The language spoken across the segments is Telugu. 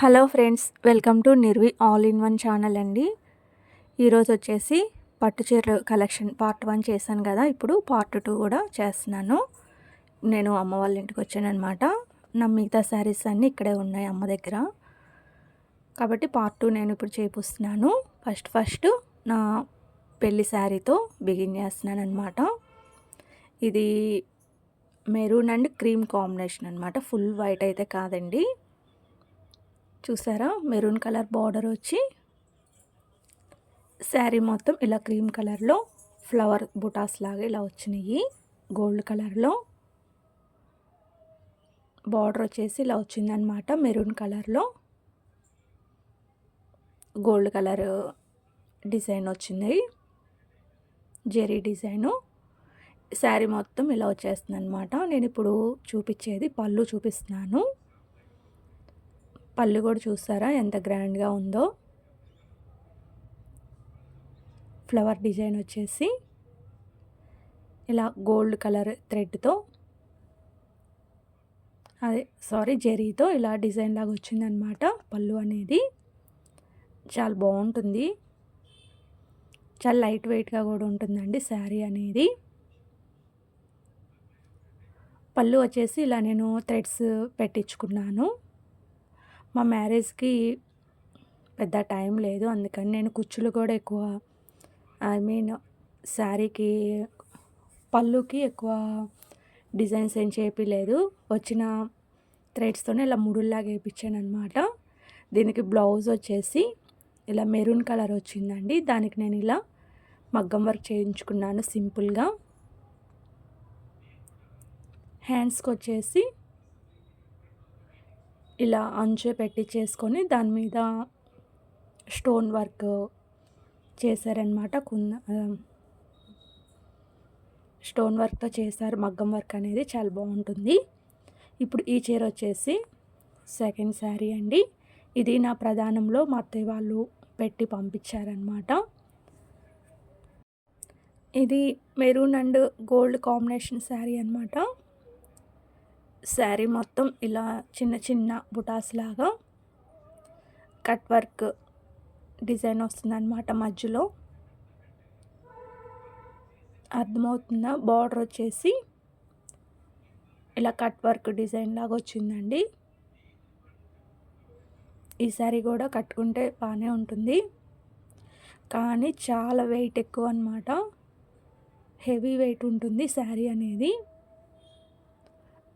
Hello friends, welcome to Nirvi all in one channel అండి. ఈరోజు వచ్చేసి పట్టు చీరల కలెక్షన్ పార్ట్ 1 చేశాను కదా, ఇప్పుడు పార్ట్ 2 కూడా చేస్తున్నాను. నేను అమ్మ వాళ్ళ ఇంటికి వచ్చాను అనమాట. నా మిగతా శారీస్ అన్నీ ఇక్కడే ఉన్నాయి అమ్మ దగ్గర, కాబట్టి పార్ట్ 2 నేను ఇప్పుడు చేపిస్తున్నాను. ఫస్ట్ నా పెళ్లి శారీతో బిగిన్ చేస్తున్నాను అనమాట. ఇది మెరూన్ అండ్ క్రీమ్ కాంబినేషన్ అనమాట. ఫుల్ వైట్ అయితే కాదండి. చూసారా, మెరూన్ కలర్ బార్డర్ వచ్చి శారీ మొత్తం ఇలా క్రీమ్ కలర్లో ఫ్లవర్ బుటాస్ లాగా ఇలా వచ్చినాయి. గోల్డ్ కలర్లో బార్డర్ వచ్చేసి ఇలా వచ్చిందనమాట. మెరూన్ కలర్లో గోల్డ్ కలర్ డిజైన్ వచ్చింది, జెరీ డిజైను. శారీ మొత్తం ఇలా వచ్చేస్తుంది అనమాట. నేను ఇప్పుడు చూపించేది పళ్ళు చూపిస్తున్నాను. పళ్ళు కూడా చూస్తారా ఎంత గ్రాండ్గా ఉందో. ఫ్లవర్ డిజైన్ వచ్చేసి ఇలా గోల్డ్ కలర్ థ్రెడ్తో, జెరీతో ఇలా డిజైన్ లాగా వచ్చిందనమాట. పళ్ళు అనేది చాలా బాగుంటుంది, చాలా లైట్ వెయిట్గా కూడా ఉంటుందండి శారీ అనేది. పళ్ళు వచ్చేసి ఇలా నేను థ్రెడ్స్ పెట్టించుకున్నాను. మా మ్యారేజ్కి పెద్ద టైం లేదు, అందుకని నేను కుచ్చులు కూడా ఎక్కువ శారీకి పళ్ళుకి ఎక్కువ డిజైన్స్ ఏం చేపించలేదు. వచ్చిన థ్రెడ్స్తోనే ఇలా ముడుల్లాగా వేయించాను అనమాట. దీనికి బ్లౌజ్ వచ్చేసి ఇలా మెరూన్ కలర్ వచ్చిందండి. దానికి నేను ఇలా మగ్గం వర్క్ చేయించుకున్నాను సింపుల్గా. హ్యాండ్స్కి వచ్చేసి ఇలా అంచు పెట్టించేసుకొని దాని మీద స్టోన్ వర్క్ చేశారనమాట. స్టోన్ వర్క్తో చేశారు. మగ్గం వర్క్ అనేది చాలా బాగుంటుంది. ఇప్పుడు ఈ చీర వచ్చేసి సెకండ్ శారీ అండి. ఇది నా ప్రధానంలో మా అత్తయ్య వాళ్ళు పెట్టి పంపించారనమాట. ఇది maroon and gold combination sari అనమాట. శారీ మొత్తం ఇలా చిన్న చిన్న బుటాస్ లాగా కట్ వర్క్ డిజైన్ వస్తుందన్నమాట. మధ్యలో అర్థమవుతుందా? బార్డర్ వచ్చేసి ఇలా కట్ వర్క్ డిజైన్ లాగా వచ్చిందండి. ఈ శారీ కూడా కట్టుకుంటే బాగానే ఉంటుంది, కానీ చాలా వెయిట్ ఎక్కువ అన్నమాట. హెవీ వెయిట్ ఉంటుంది శారీ అనేది.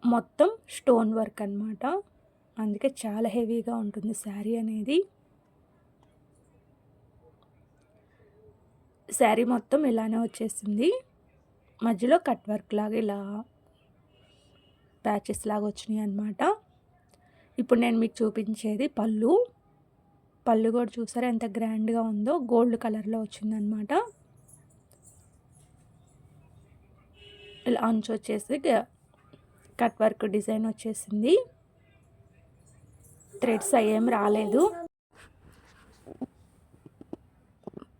మొత్తం స్టోన్ వర్క్ అన్నమాట, అందుకే చాలా హెవీగా ఉంటుంది శారీ అనేది. శారీ మొత్తం ఇలానే వచ్చేసింది. మధ్యలో కట్ వర్క్ లాగా ఇలా ప్యాచెస్ లాగా వచ్చినాయి అన్నమాట. ఇప్పుడు నేను మీకు చూపించేది పళ్ళు. పళ్ళు కూడా చూసారా ఎంత గ్రాండ్గా ఉందో. గోల్డ్ కలర్లో వచ్చిందనమాట. ఇలా అంచు వచ్చేసి కట్ వర్క్ డిజైన్ వచ్చేసింది. థ్రెడ్స్ అయ్యేం రాలేదు.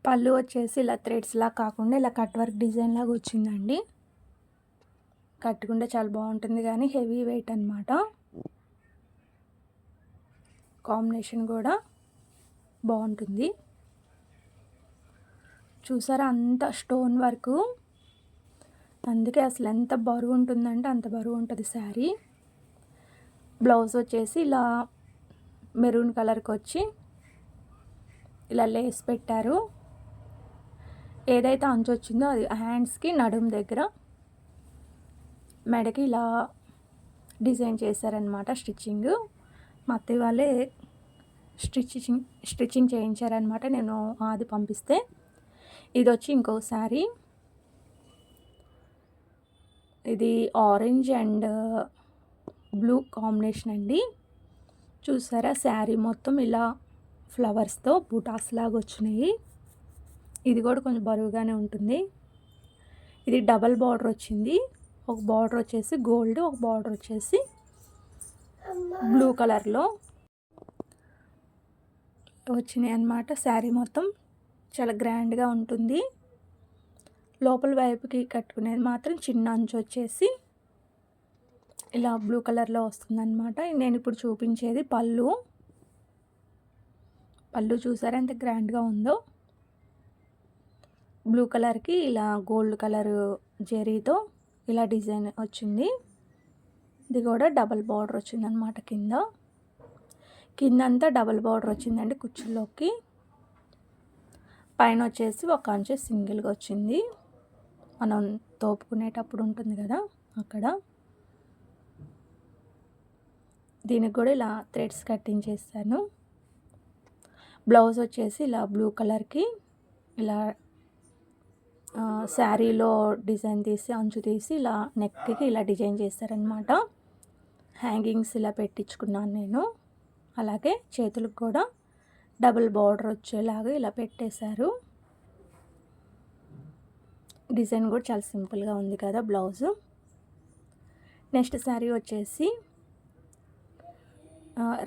పళ్ళు వచ్చేసి ఇలా థ్రెడ్స్లా కాకుండా ఇలా కట్ వర్క్ డిజైన్ లాగా వచ్చిందండి. కట్టుకుంటే చాలా బాగుంటుంది, కానీ హెవీ వెయిట్ అనమాట. కాంబినేషన్ కూడా బాగుంటుంది. చూసారా అంత స్టోన్ వర్క్, అందుకే అసలు ఎంత బరువు ఉంటుందంటే అంత బరువు ఉంటుంది శారీ. బ్లౌజ్ వచ్చేసి ఇలా మెరూన్ కలర్కి వచ్చి ఇలా లేస్ పెట్టారు. ఏదైతే అంచు వచ్చిందో అది హ్యాండ్స్కి నడుం దగ్గర మెడకి ఇలా డిజైన్ చేశారనమాట. స్టిచ్చింగ్ మా అత్తయ్య వాళ్ళే స్టిచ్చింగ్ చేయించారనమాట. నేను అది పంపిస్తే. ఇది వచ్చి ఇంకో శారీ. ఇది ఆరెంజ్ అండ్ బ్లూ కాంబినేషన్ అండి. చూసారా శారీ మొత్తం ఇలా ఫ్లవర్స్తో బూటాస్ లాగా వచ్చినాయి. ఇది కూడా కొంచెం బరువుగానే ఉంటుంది. ఇది డబల్ బార్డర్ వచ్చింది. ఒక బార్డర్ వచ్చేసి గోల్డ్, ఒక బార్డర్ వచ్చేసి బ్లూ కలర్లో వచ్చినాయి అన్నమాట. శారీ మొత్తం చాలా గ్రాండ్గా ఉంటుంది. లోపల వైపుకి కట్టుకునేది మాత్రం చిన్న అంచు వచ్చేసి ఇలా బ్లూ కలర్లో వస్తుందన్నమాట. నేను ఇప్పుడు చూపించేది పళ్ళు. పళ్ళు చూసారా ఎంత గ్రాండ్గా ఉందో. బ్లూ కలర్కి ఇలా గోల్డ్ కలర్ జెరీతో ఇలా డిజైన్ వచ్చింది. ఇది కూడా డబల్ బార్డర్ వచ్చిందనమాట. కిందంతా డబల్ బార్డర్ వచ్చిందండి కుచ్చుల్లోకి. పైన వచ్చేసి ఒక అంచు సింగిల్గా వచ్చింది, మనం తోపుకునేటప్పుడు ఉంటుంది కదా అక్కడ. దీనికి కూడా ఇలా థ్రెడ్స్ కటింగ్ చేస్తాను. బ్లౌజ్ వచ్చేసి ఇలా బ్లూ కలర్కి ఇలా శారీలో డిజైన్ తీసి అంచు తీసి ఇలా నెక్కి ఇలా డిజైన్ చేస్తారనమాట. హ్యాంగింగ్స్ ఇలా పెట్టించుకున్నాను నేను. అలాగే చేతులకు కూడా డబుల్ బార్డర్ వచ్చేలాగా ఇలా పెట్టేశారు. డిజైన్ కూడా చాలా సింపుల్గా ఉంది కదా బ్లౌజు. నెక్స్ట్ శారీ వచ్చేసి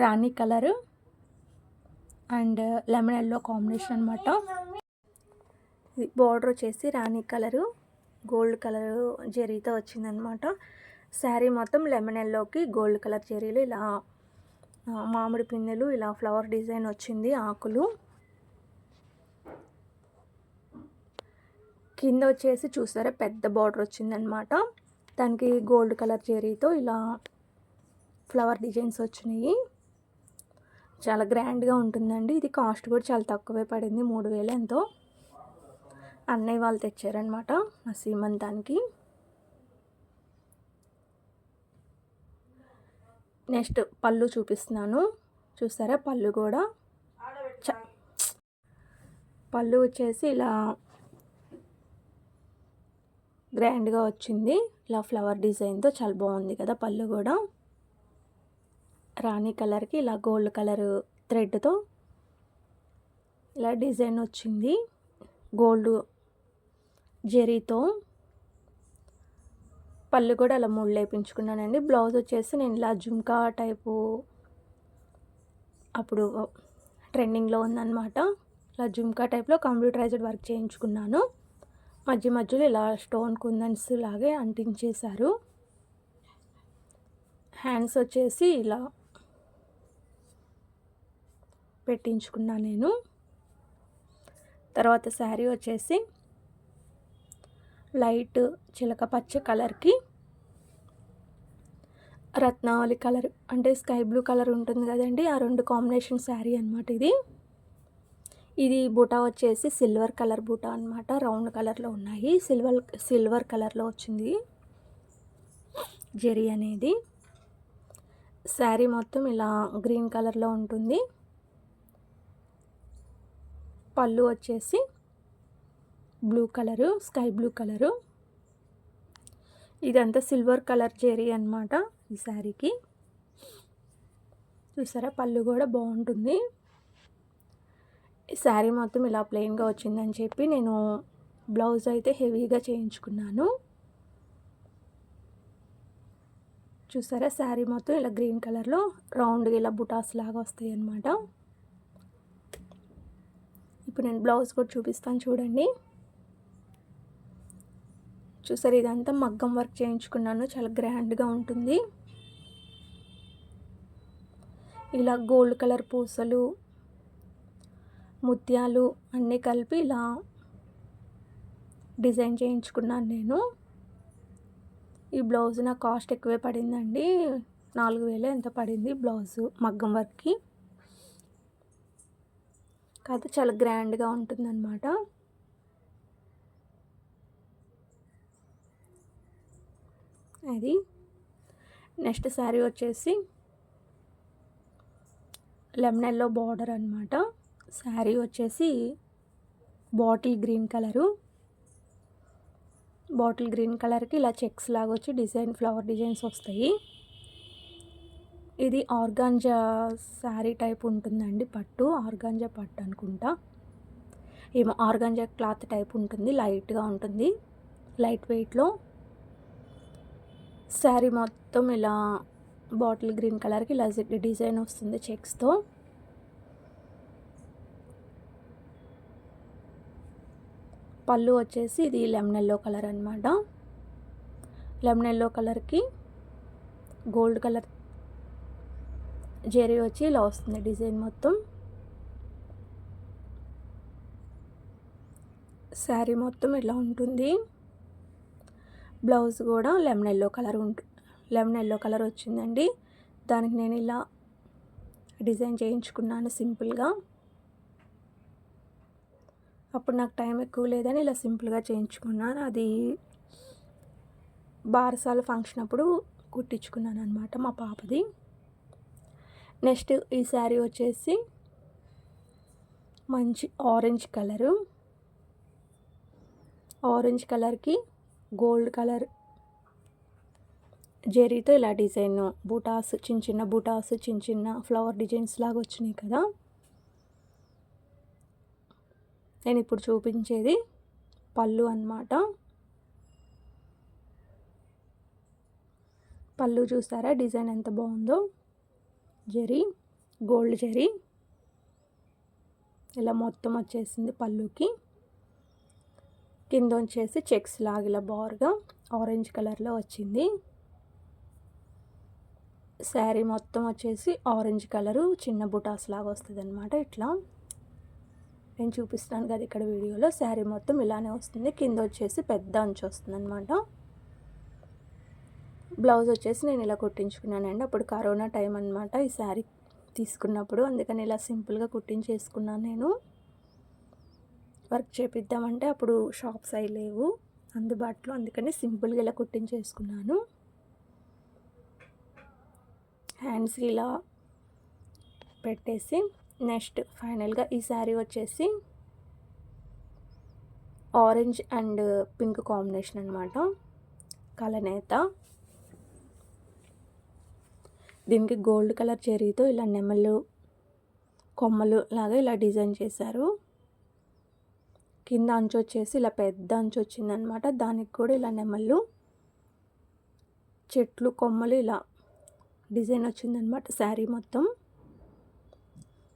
రాణి colour and lemon yellow combination అనమాట. బార్డర్ వచ్చేసి రాణి కలరు గోల్డ్ కలరు జెరీతో వచ్చిందనమాట. శారీ మొత్తం లెమన్ ఎల్లోకి గోల్డ్ కలర్ జెరీలు ఇలా మామిడి పిందెలు ఇలా ఫ్లవర్ డిజైన్ వచ్చింది, ఆకులు. కింద వచ్చేసి చూసారా పెద్ద బార్డర్ వచ్చిందనమాట. దానికి గోల్డ్ కలర్ జెరీతో ఇలా ఫ్లవర్ డిజైన్స్ వచ్చినాయి. చాలా గ్రాండ్గా ఉంటుందండి. ఇది కాస్ట్ కూడా చాలా తక్కువే పడింది, 3000 ఎంతో. అన్నయ్య వాళ్ళు తెచ్చారనమాట నా సీమంతానికి. నెక్స్ట్ పళ్ళు చూపిస్తున్నాను. చూసారా పళ్ళు కూడా పళ్ళు వచ్చేసి ఇలా గ్రాండ్గా వచ్చింది, ఇలా ఫ్లవర్ డిజైన్తో చాలా బాగుంది కదా పళ్ళు కూడా. రాణి కలర్కి ఇలా గోల్డ్ కలర్ థ్రెడ్తో ఇలా డిజైన్ వచ్చింది, గోల్డ్ జెరీతో. పళ్ళు కూడా అలా ముళ్ళు వేయించుకున్నానండి. బ్లౌజ్ వచ్చేసి నేను ఇలా జుమ్కా టైపు అప్పుడు ట్రెండింగ్లో ఉందన్నమాట. ఇలా జుమ్కా టైప్లో కంప్యూటరైజ్డ్ వర్క్ చేయించుకున్నాను. మధ్యలో ఇలా స్టోన్ కుందన్స్ లాగే అంటించేశారు. హ్యాండ్స్ వచ్చేసి ఇలా పెట్టించుకున్నాను నేను. తర్వాత శారీ వచ్చేసి లైట్ చిలక పచ్చ కలర్కి రత్నావళి కలర్ అంటే స్కై బ్లూ కలర్ ఉంటుంది కదండి, ఆ రెండు కాంబినేషన్ శారీ అనమాట ఇది. బూటా వచ్చేసి సిల్వర్ కలర్ బూటా అనమాట. రౌండ్ కలర్లో ఉన్నాయి, సిల్వర్ కలర్లో వచ్చింది జెరీ అనేది. శారీ మొత్తం ఇలా గ్రీన్ కలర్లో ఉంటుంది. పళ్ళు వచ్చేసి blue colour, sky blue colour. ఇదంతా సిల్వర్ కలర్ జెరీ అనమాట ఈ శారీకి. చూసారా పళ్ళు కూడా బాగుంటుంది. ఈ శారీ మొత్తం ఇలా ప్లెయిన్గా వచ్చిందని చెప్పి నేను బ్లౌజ్ అయితే హెవీగా చేయించుకున్నాను. చూసారా శారీ మొత్తం ఇలా గ్రీన్ కలర్లో రౌండ్గా ఇలా బుటాస్ లాగా వస్తాయి అన్నమాట. ఇప్పుడు నేను బ్లౌజ్ కూడా చూపిస్తాను చూడండి. చూసారు ఇదంతా మగ్గం వర్క్ చేయించుకున్నాను, చాలా గ్రాండ్గా ఉంటుంది. ఇలా గోల్డ్ కలర్ పూసలు ముత్యాలు అన్నీ కలిపి ఇలా డిజైన్ చేయించుకున్నాను నేను. ఈ బ్లౌజ్ నా కాస్ట్ ఎక్కువే పడిందండి, 4000 ఎంత పడింది బ్లౌజు మగ్గం వర్క్కి. కాకపోతే చాలా గ్రాండ్గా ఉంటుందన్నమాట. అది నెక్స్ట్ శారీ వచ్చేసి లెమన్ ఎల్లో బార్డర్ అనమాట. శారీ వచ్చేసి బాటిల్ గ్రీన్ కలర్కి ఇలా చెక్స్ లాగా వచ్చి డిజైన్ ఫ్లవర్ డిజైన్స్ వస్తాయి. ఇది ఆర్గాంజా శారీ టైప్ ఉంటుందండి, పట్టు ఆర్గాంజా పట్టు అనుకుంటా, ఏమో ఆర్గాంజా క్లాత్ టైప్ ఉంటుంది, లైట్గా ఉంటుంది, లైట్ వెయిట్లో. శారీ మొత్తం ఇలా బాటిల్ గ్రీన్ కలర్కి ఇలా డిజైన్ వస్తుంది చెక్స్తో. పళ్ళు వచ్చేసి ఇది లెమన్ ఎల్లో కలర్ అనమాట. లెమన్ ఎల్లో కలర్కి గోల్డ్ కలర్ జెరీ వచ్చి ఇలా వస్తుంది డిజైన్ మొత్తం. శారీ మొత్తం ఇలా ఉంటుంది. బ్లౌజ్ కూడా లెమన్ ఎల్లో కలర్ వచ్చిందండి. దానికి నేను ఇలా డిజైన్ చేయించుకున్నాను సింపుల్గా. అప్పుడు నాకు టైం ఎక్కువ లేదని ఇలా సింపుల్గా చేయించుకున్నాను. అది బారసాల ఫంక్షన్ అప్పుడు కుట్టించుకున్నాను అనమాట మా పాపది. నెక్స్ట్ ఈ శారీ వచ్చేసి మంచి ఆరెంజ్ కలర్కి గోల్డ్ కలర్ జెరీతో ఇలా డిజైన్ బూటాస్, చిన్న చిన్న ఫ్లవర్ డిజైన్స్ లాగా వచ్చినాయి కదా. నేను ఇప్పుడు చూపించేది పళ్ళు అన్నమాట. పళ్ళు చూసారా డిజైన్ ఎంత బాగుందో. గోల్డ్ జెరీ ఇలా మొత్తం వచ్చేసింది పళ్ళుకి. కింద వచ్చేసి చెక్స్ లాగా ఇలా బార్గా ఆరెంజ్ కలర్లో వచ్చింది. శారీ మొత్తం వచ్చేసి ఆరెంజ్ కలరు చిన్న బుటాస్ లాగా వస్తుంది అనమాట. ఇట్లా నేను చూపిస్తాను కదా ఇక్కడ వీడియోలో. శారీ మొత్తం ఇలానే వస్తుంది. కింద వచ్చేసి పెద్ద అంచు వస్తుంది అనమాట. బ్లౌజ్ వచ్చేసి నేను ఇలా కుట్టించుకున్నానండి. అప్పుడు కరోనా టైం అనమాట ఈ శారీ తీసుకున్నప్పుడు. అందుకని ఇలా సింపుల్గా కుట్టించేసుకున్నాను నేను. వర్క్ చేపిద్దామంటే అప్పుడు షాప్స్ అవి లేవు అందుబాటులో. అందుకని సింపుల్గా ఇలా కుట్టించేసుకున్నాను. హ్యాండ్స్ ఇలా పెట్టేసి నెక్స్ట్ ఫైనల్గా ఈ శారీ వచ్చేసి ఆరెంజ్ అండ్ పింక్ కాంబినేషన్ అనమాట. కలనేత. దీనికి గోల్డ్ కలర్ చెరీతో ఇలా నెమళ్ళు కొమ్మలు లాగా ఇలా డిజైన్ చేశారు. కింద అంచు వచ్చేసి ఇలా పెద్ద అంచు వచ్చిందనమాట. దానికి కూడా ఇలా నెమళ్ళు, చెట్లు, కొమ్మలు ఇలా డిజైన్ వచ్చిందనమాట శారీ మొత్తం.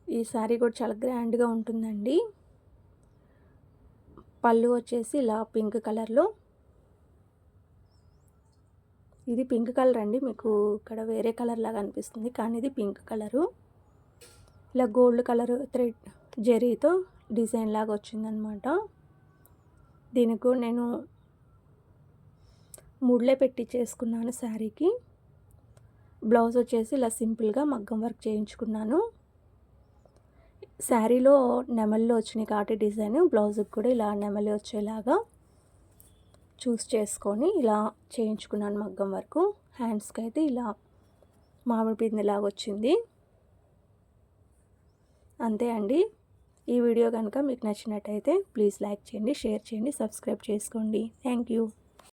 ఈ శారీ కూడా చాలా గ్రాండ్గా ఉంటుందండి. పళ్ళు వచ్చేసి ఇలా పింక్ కలర్లో. ఇది పింక్ కలర్ అండి. మీకు ఇక్కడ వేరే కలర్ లాగా అనిపిస్తుంది కానీ ఇది పింక్ కలరు. ఇలా గోల్డ్ కలర్ థ్రెడ్ జెరీతో డిజైన్ లాగా వచ్చిందనమాట. దీనికి కూడా నేను ముళ్ళే పెట్టి చేసుకున్నాను శారీకి. బ్లౌజ్ వచ్చేసి ఇలా సింపుల్గా మగ్గం వర్క్ చేయించుకున్నాను. శారీలో నెమళ్ళు వచ్చినాయి కాబట్టి డిజైన్, బ్లౌజ్కి కూడా ఇలా నెమలి వచ్చేలాగా చూస్ చేసుకొని ఇలా చేయించుకున్నాను మగ్గం వరకు. హ్యాండ్స్కి అయితే ఇలా మామిడి పిందెలాగా వచ్చింది. అంతే అండి. ఈ వీడియో కనుక మీకు నచ్చినట్టయితే ప్లీజ్ లైక్ చేయండి, షేర్ చేయండి, సబ్స్క్రైబ్ చేసుకోండి. Thank you.